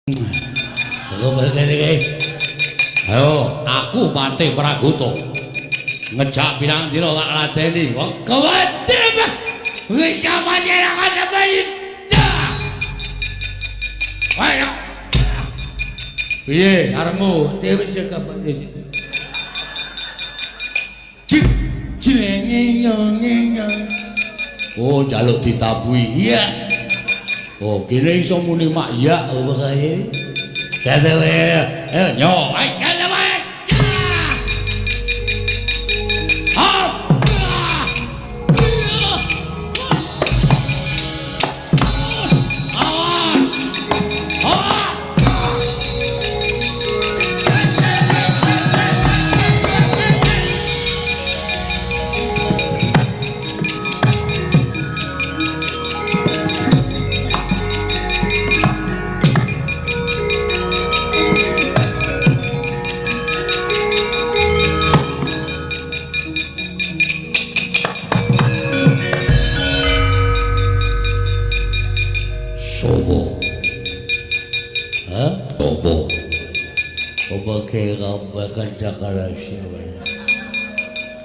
Ayo, aku Pati Pragoto. Ngejak pirang dina tak ladeni. Wong kuwatir apa? Wis masyarakat apa iki? Ayo. Piye karepmu? Dewe wis kapan wis. Jenenge. Oh, njaluk ditabui. Iya. Oh, kene iso muni mak ya apa kae? Kata wae. Nyo, ayo kata wae.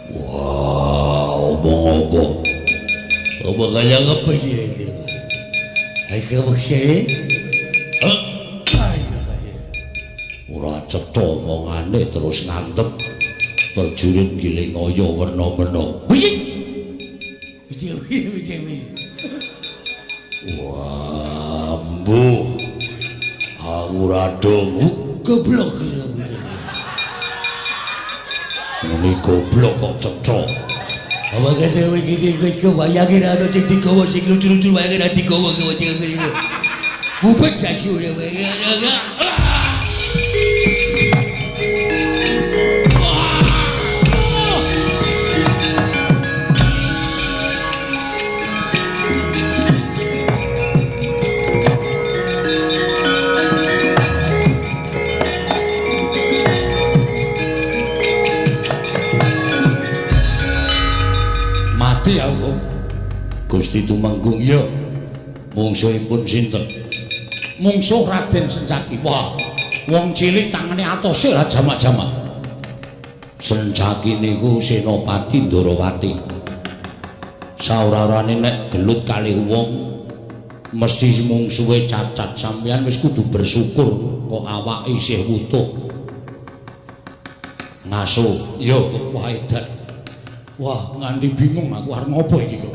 Wow, omong-omong. Omong kaya ngapa ini? Ayo kamu kiri? Ora cetha omongane terus ngantep. Prajurit giling ngaya werna-werna. Wah, mbuh. Aku radong goblok. Ini goblok kok cetha. Apa kata iki bayangin ana sing digawa sing lucu-lucu wae ora digawa iki. Bubet jasu ya wae. Aku Gusti Tumenggung ya mungsuhipun sinten? Mungsuh Raden Sencaki. Wah, wong cilik tangane atose ra jamak-jamak. Sencaki niku Senopati Ndarawati. Saurarane nek gelut kalih wong mesti mungsuhe cacat, sampeyan wis kudu bersyukur kok awake isih wutuh. Ngaso, ya kok waedan. Wah, nganti bingung aku arep ngopo iki kok.